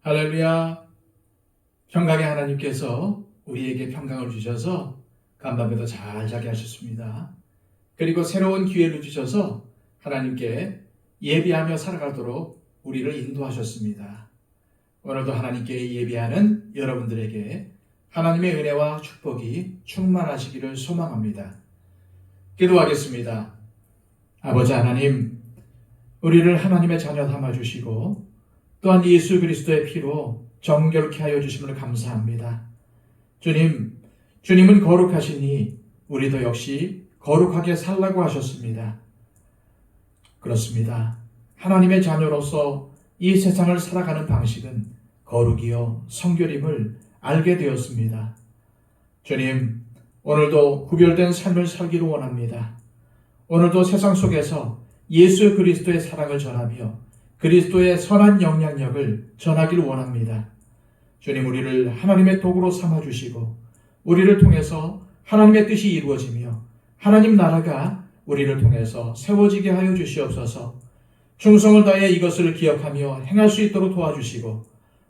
할렐루야. 평강의 하나님께서 우리에게 평강을 주셔서 간밤에도 잘 자게 하셨습니다. 그리고 새로운 기회를 주셔서 하나님께 예배하며 살아가도록 우리를 인도하셨습니다. 오늘도 하나님께 예배하는 여러분들에게 하나님의 은혜와 축복이 충만하시기를 소망합니다. 기도하겠습니다. 아버지 하나님, 우리를 하나님의 자녀 삼아주시고 또한 예수 그리스도의 피로 정결케 하여 주심을 감사합니다. 주님은 거룩하시니 우리도 역시 거룩하게 살라고 하셨습니다. 그렇습니다. 하나님의 자녀로서 이 세상을 살아가는 방식은 거룩이요 성결임을 알게 되었습니다. 주님, 오늘도 구별된 삶을 살기를 원합니다. 오늘도 세상 속에서 예수 그리스도의 사랑을 전하며 그리스도의 선한 영향력을 전하기를 원합니다. 주님, 우리를 하나님의 도구로 삼아주시고 우리를 통해서 하나님의 뜻이 이루어지며 하나님 나라가 우리를 통해서 세워지게 하여 주시옵소서. 충성을 다해 이것을 기억하며 행할 수 있도록 도와주시고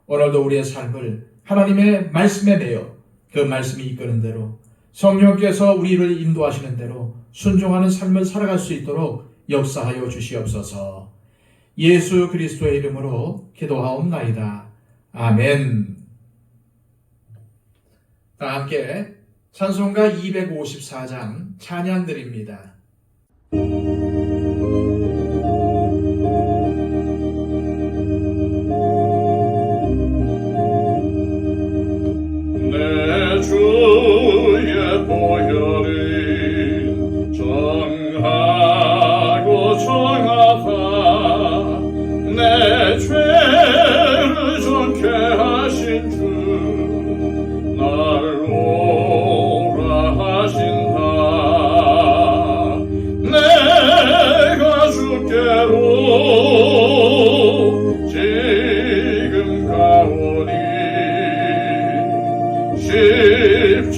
오늘도 우리의 삶을 하나님의 말씀에 매여 그 말씀이 이끄는 대로 성령께서 우리를 인도하시는 대로 순종하는 삶을 살아갈 수 있도록 역사하여 주시옵소서. 예수 그리스도의 이름으로 기도하옵나이다. 아멘. 다 함께 찬송가 254장 찬양 드립니다. 내 주의 보혈은 정하고 정하다 내 죄를 정케 하신 주 날 오라 하신다. 내가 주께로 지금 가오니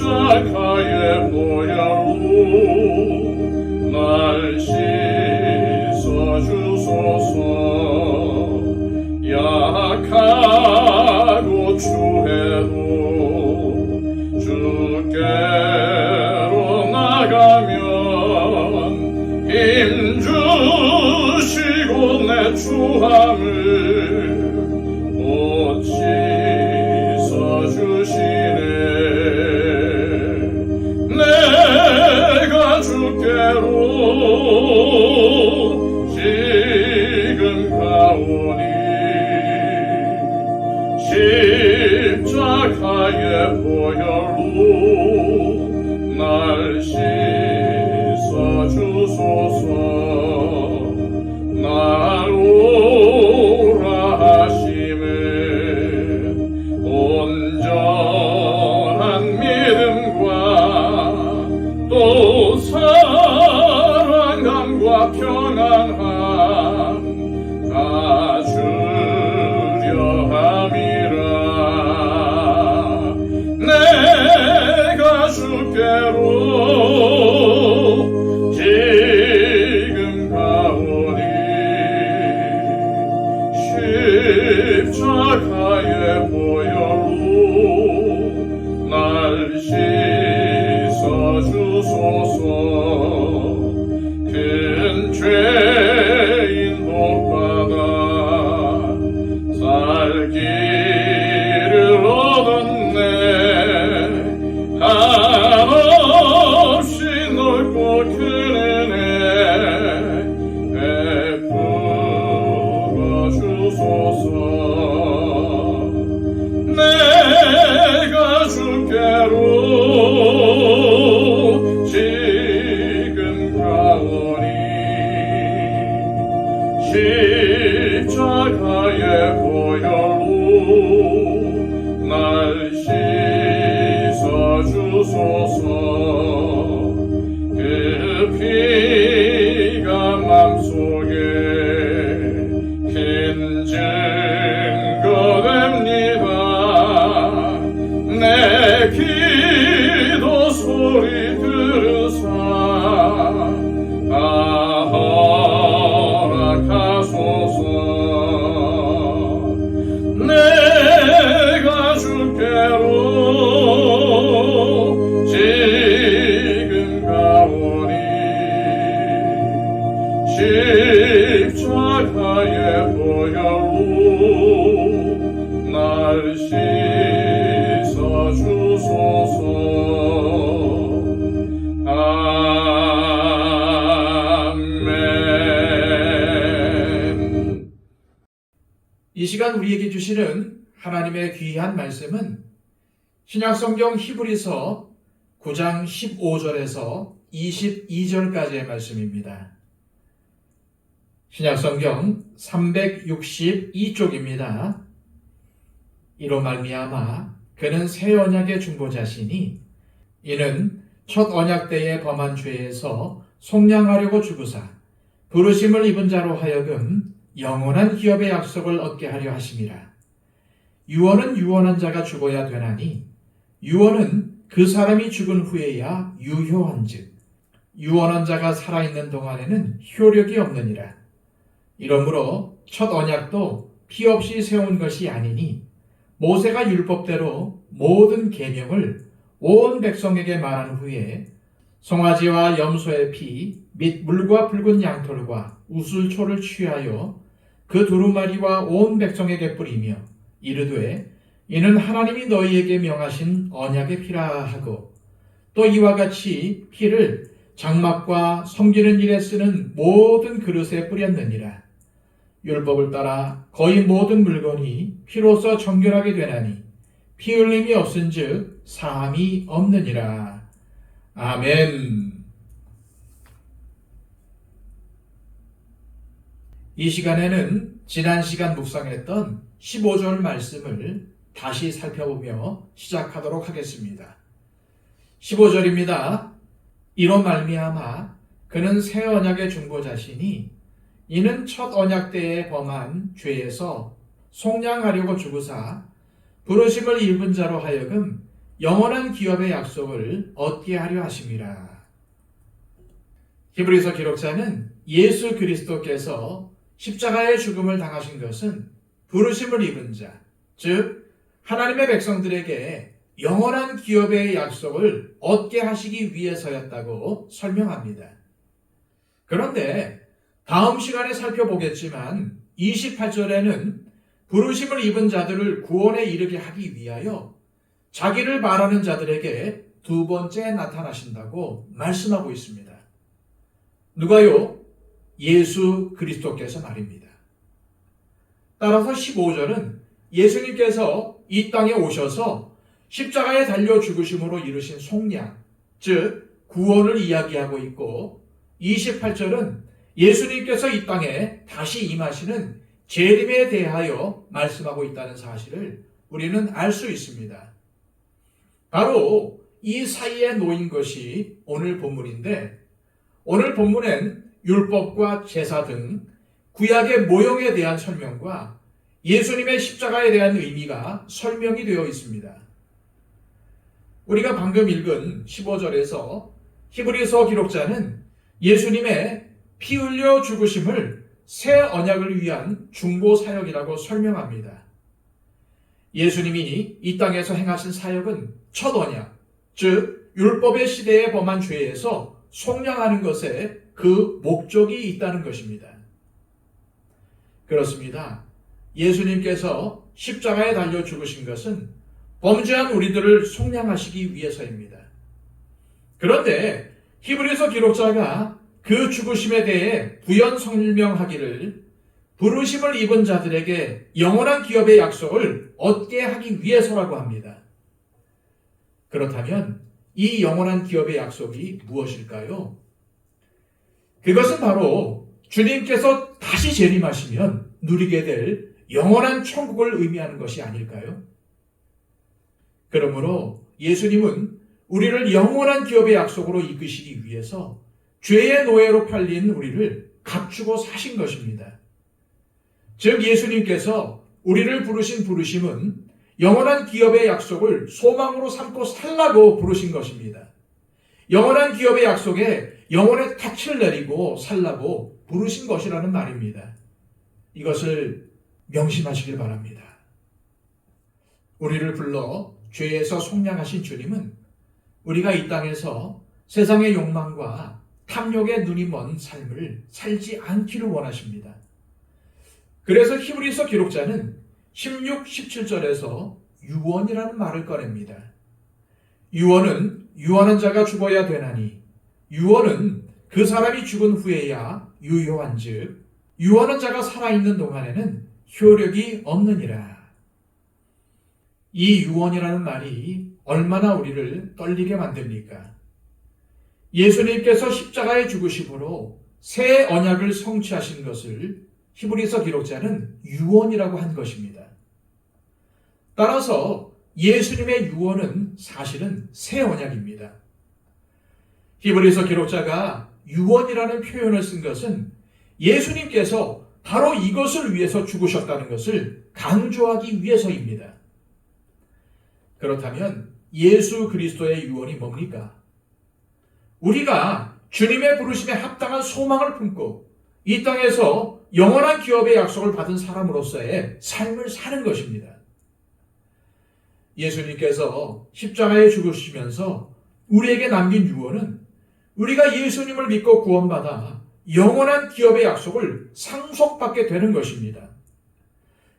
십자가의 보혈로 날 씻어주소서. 약하고 추해도 주께로 나가면 힘 주시고 내 추함을 곧 씻어주시네. 내가 주께로 지금 가오니 십자가의 보혈로 날 씻어주소서. 날 오라 하심에 온전한 믿음과 또 사랑함과 평안함 가주려 함이라. 내가 주께로 지금 가오니 십자가의 보혈로 날 씻어주소서. 큰 죄인 복받아 살기를 얻었네. 한없이 넓고 큰 은혜 베풀어 주소서. 내가 주께로 지금 가오니 십자가의 보혈로 날 씻어주소서. 그 피가 맘속에 큰 증거됩니다. 내 기도 소리 들으사 허락하소서. 내 십자가의 보혈로 날 씻어주소서. 아멘. 이 시간 우리에게 주시는 하나님의 귀한 말씀은 신약성경 히브리서 9장 15절에서 22절까지의 말씀입니다. 신약성경 362쪽입니다. 이로 말미암아 그는 새 언약의 중보자시니 이는 첫 언약 때에 범한 죄에서 속량하려고 죽으사 부르심을 입은 자로 하여금 영원한 기업의 약속을 얻게 하려 하심이라. 유언은 유언한 자가 죽어야 되나니 유언은 그 사람이 죽은 후에야 유효한즉 유언한 자가 살아있는 동안에는 효력이 없느니라. 이러므로 첫 언약도 피 없이 세운 것이 아니니 모세가 율법대로 모든 계명을 온 백성에게 말한 후에 송아지와 염소의 피 및 물과 붉은 양털과 우슬초를 취하여 그 두루마리와 온 백성에게 뿌리며 이르되 이는 하나님이 너희에게 명하신 언약의 피라 하고 또 이와 같이 피를 장막과 섬기는 일에 쓰는 모든 그릇에 뿌렸느니라. 율법을 따라 거의 모든 물건이 피로써 정결하게 되나니 피 흘림이 없은즉 사함이 없느니라. 아멘. 이 시간에는 지난 시간 묵상했던 15절 말씀을 다시 살펴보며 시작하도록 하겠습니다. 15절입니다. 이로 말미암아 그는 새 언약의 중보자시니 이는 첫 언약 때에 범한 죄에서 속량하려고 죽으사 부르심을 입은 자로 하여금 영원한 기업의 약속을 얻게 하려 하심이라. 히브리서 기록자는 예수 그리스도께서 십자가의 죽음을 당하신 것은 부르심을 입은 자, 즉 하나님의 백성들에게 영원한 기업의 약속을 얻게 하시기 위해서였다고 설명합니다. 그런데 다음 시간에 살펴보겠지만 28절에는 부르심을 입은 자들을 구원에 이르게 하기 위하여 자기를 말하는 자들에게 두 번째 나타나신다고 말씀하고 있습니다. 누가요? 예수 그리스도께서 말입니다. 따라서 15절은 예수님께서 이 땅에 오셔서 십자가에 달려 죽으심으로 이루신 속량, 즉 구원을 이야기하고 있고 28절은 예수님께서 이 땅에 다시 임하시는 재림에 대하여 말씀하고 있다는 사실을 우리는 알 수 있습니다. 바로 이 사이에 놓인 것이 오늘 본문인데 오늘 본문엔 율법과 제사 등 구약의 모형에 대한 설명과 예수님의 십자가에 대한 의미가 설명이 되어 있습니다. 우리가 방금 읽은 15절에서 히브리서 기록자는 예수님의 피 흘려 죽으심을 새 언약을 위한 중보 사역이라고 설명합니다. 예수님이 이 땅에서 행하신 사역은 첫 언약, 즉 율법의 시대에 범한 죄에서 속량하는 것에 그 목적이 있다는 것입니다. 그렇습니다. 예수님께서 십자가에 달려 죽으신 것은 범죄한 우리들을 속량하시기 위해서입니다. 그런데 히브리서 기록자가 그 죽으심에 대해 부연 설명하기를 부르심을 입은 자들에게 영원한 기업의 약속을 얻게 하기 위해서라고 합니다. 그렇다면 이 영원한 기업의 약속이 무엇일까요? 그것은 바로 주님께서 다시 재림하시면 누리게 될 영원한 천국을 의미하는 것이 아닐까요? 그러므로 예수님은 우리를 영원한 기업의 약속으로 이끄시기 위해서 죄의 노예로 팔린 우리를 값주고 사신 것입니다. 즉 예수님께서 우리를 부르신 부르심은 영원한 기업의 약속을 소망으로 삼고 살라고 부르신 것입니다. 영원한 기업의 약속에 영혼의 닻을 내리고 살라고 부르신 것이라는 말입니다. 이것을 명심하시길 바랍니다. 우리를 불러 죄에서 속량하신 주님은 우리가 이 땅에서 세상의 욕망과 탐욕에 눈이 먼 삶을 살지 않기를 원하십니다. 그래서 히브리서 기록자는 16, 17절에서 유언이라는 말을 꺼냅니다. 유언은 유언한 자가 죽어야 되나니 유언은 그 사람이 죽은 후에야 유효한 즉 유언한 자가 살아있는 동안에는 효력이 없느니라. 이 유언이라는 말이 얼마나 우리를 떨리게 만듭니까? 예수님께서 십자가에 죽으심으로 새 언약을 성취하신 것을 히브리서 기록자는 유언이라고 한 것입니다. 따라서 예수님의 유언은 사실은 새 언약입니다. 히브리서 기록자가 유언이라는 표현을 쓴 것은 예수님께서 바로 이것을 위해서 죽으셨다는 것을 강조하기 위해서입니다. 그렇다면 예수 그리스도의 유언이 뭡니까? 우리가 주님의 부르심에 합당한 소망을 품고 이 땅에서 영원한 기업의 약속을 받은 사람으로서의 삶을 사는 것입니다. 예수님께서 십자가에 죽으시면서 우리에게 남긴 유언은 우리가 예수님을 믿고 구원받아 영원한 기업의 약속을 상속받게 되는 것입니다.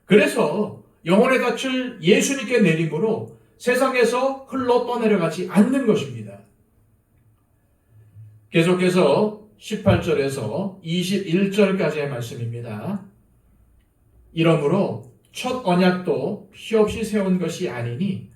그래서 영혼의 닻을 예수님께 내림으로 세상에서 흘러 떠내려가지 않는 것입니다. 계속해서 18절에서 21절까지의 말씀입니다. 이러므로 첫 언약도 피 없이 세운 것이 아니니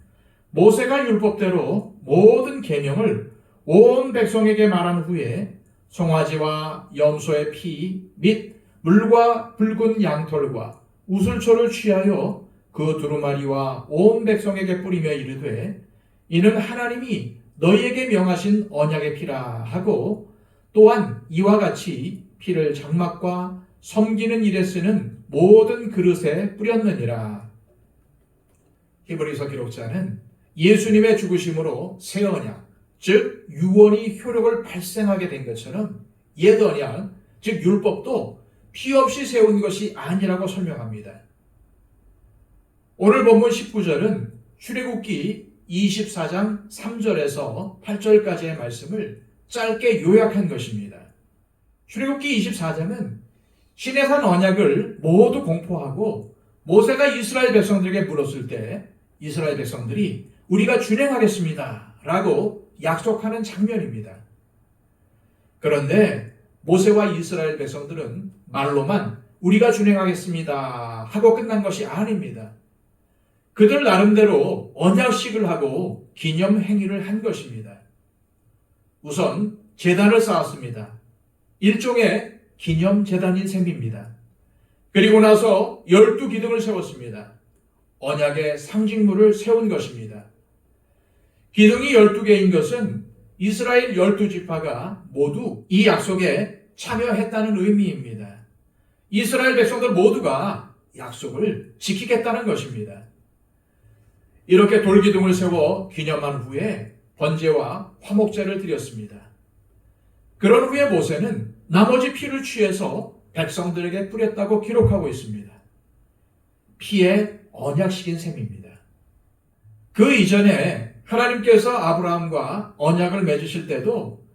모세가 율법대로 모든 계명을 온 백성에게 말한 후에 송아지와 염소의 피 및 물과 붉은 양털과 우슬초를 취하여 그 두루마리와 온 백성에게 뿌리며 이르되 이는 하나님이 너희에게 명하신 언약의 피라 하고 또한 이와 같이 피를 장막과 섬기는 일에 쓰는 모든 그릇에 뿌렸느니라. 히브리서 기록자는 예수님의 죽으심으로 새 언약, 즉 유언이 효력을 발생하게 된 것처럼 옛 언약, 즉 율법도 피 없이 세운 것이 아니라고 설명합니다. 오늘 본문 19절은 출애굽기 24장 3절에서 8절까지의 말씀을 짧게 요약한 것입니다. 출애굽기 24장은 시내산 언약을 모두 공포하고 모세가 이스라엘 백성들에게 물었을 때 이스라엘 백성들이 우리가 준행하겠습니다 라고 약속하는 장면입니다. 그런데 모세와 이스라엘 백성들은 말로만 우리가 준행하겠습니다 하고 끝난 것이 아닙니다. 그들 나름대로 언약식을 하고 기념 행위를 한 것입니다. 우선 제단을 쌓았습니다. 일종의 기념 제단인 셈입니다. 그리고 나서 12기둥을 세웠습니다. 언약의 상징물을 세운 것입니다. 기둥이 12개인 것은 이스라엘 12지파가 모두 이 약속에 참여했다는 의미입니다. 이스라엘 백성들 모두가 약속을 지키겠다는 것입니다. 이렇게 돌기둥을 세워 기념한 후에 번제와 화목제를 드렸습니다. 그런 후에 모세는 나머지 피를 취해서 백성들에게 뿌렸다고 기록하고 있습니다. 피의 언약식인 셈입니다. 그 이전에 하나님께서 아브라함과 언약을 맺으실 때도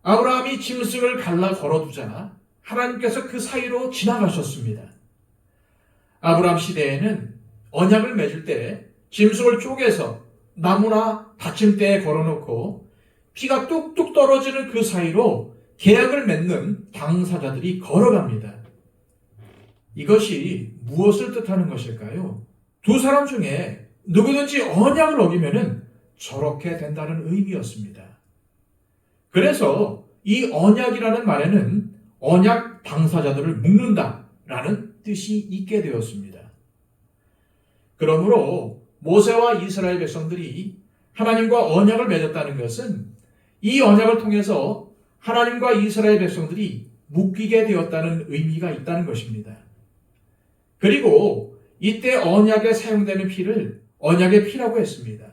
아브라함이 짐승을 갈라 걸어두자 하나님께서 그 사이로 지나가셨습니다. 아브라함 시대에는 언약을 맺을 때 짐승을 쪼개서 나무나 받침대에 걸어놓고 피가 뚝뚝 떨어지는 그 사이로 계약을 맺는 당사자들이 걸어갑니다. 이것이 무엇을 뜻하는 것일까요? 두 사람 중에 누구든지 언약을 어기면은 저렇게 된다는 의미였습니다. 그래서 이 언약이라는 말에는 언약 당사자들을 묶는다라는 뜻이 있게 되었습니다. 그러므로 모세와 이스라엘 백성들이 하나님과 언약을 맺었다는 것은 이 언약을 통해서 하나님과 이스라엘 백성들이 묶이게 되었다는 의미가 있다는 것입니다. 그리고 이때 언약에 사용되는 피를 언약의 피라고 했습니다.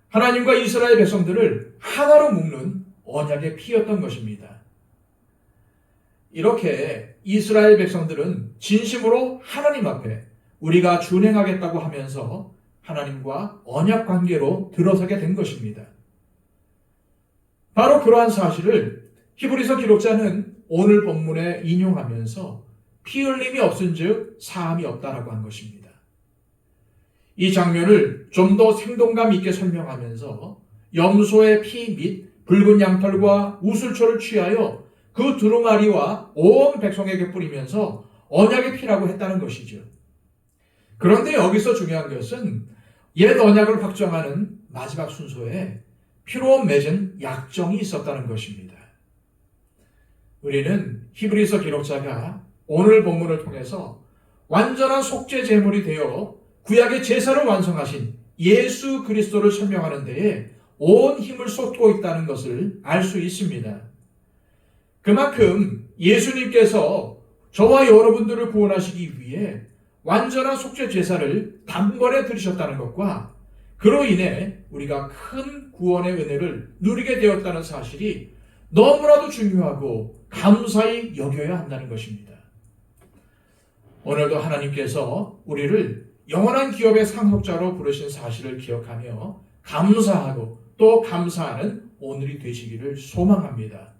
하나님과 이스라엘 백성들을 하나로 묶는 언약의 피였던 것입니다. 이렇게 이스라엘 백성들은 진심으로 하나님 앞에 우리가 준행하겠다고 하면서 하나님과 언약 관계로 들어서게 된 것입니다. 바로 그러한 사실을 히브리서 기록자는 오늘 본문에 인용하면서 피 흘림이 없은즉 사함이 없다라고 한 것입니다. 이 장면을 좀 더 생동감 있게 설명하면서 염소의 피 및 붉은 양털과 우슬초를 취하여 그 두루마리와 온 백성에게 뿌리면서 언약의 피라고 했다는 것이죠. 그런데 여기서 중요한 것은 옛 언약을 확정하는 마지막 순서에 피로 맺은 약정이 있었다는 것입니다. 우리는 히브리서 기록자가 오늘 본문을 통해서 완전한 속죄 제물이 되어 구약의 제사를 완성하신 예수 그리스도를 설명하는 데에 온 힘을 쏟고 있다는 것을 알 수 있습니다. 그만큼 예수님께서 저와 여러분들을 구원하시기 위해 완전한 속죄 제사를 단번에 들으셨다는 것과 그로 인해 우리가 큰 구원의 은혜를 누리게 되었다는 사실이 너무나도 중요하고 감사히 여겨야 한다는 것입니다. 오늘도 하나님께서 우리를 영원한 기업의 상속자로 부르신 사실을 기억하며 감사하고 또 감사하는 오늘이 되시기를 소망합니다.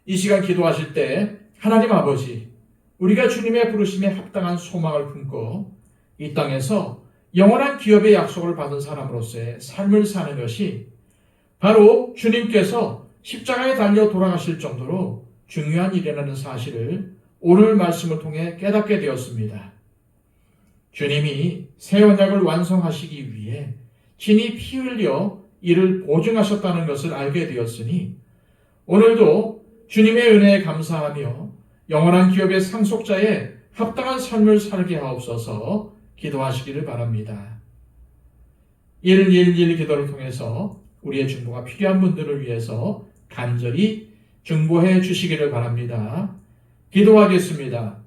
이 시간 기도하실 때 하나님 아버지, 우리가 주님의 부르심에 합당한 소망을 품고 이 땅에서 영원한 기업의 약속을 받은 사람으로서의 삶을 사는 것이 바로 주님께서 십자가에 달려 돌아가실 정도로 중요한 일이라는 사실을 오늘 말씀을 통해 깨닫게 되었습니다. 주님이 새 언약을 완성하시기 위해 친히 피 흘려 이를 보증하셨다는 것을 알게 되었으니 오늘도 주님의 은혜에 감사하며 영원한 기업의 상속자의 합당한 삶을 살게 하옵소서 기도하시기를 바랍니다. 111 기도를 통해서 우리의 중보가 필요한 분들을 위해서 간절히 중보해 주시기를 바랍니다. 기도하겠습니다.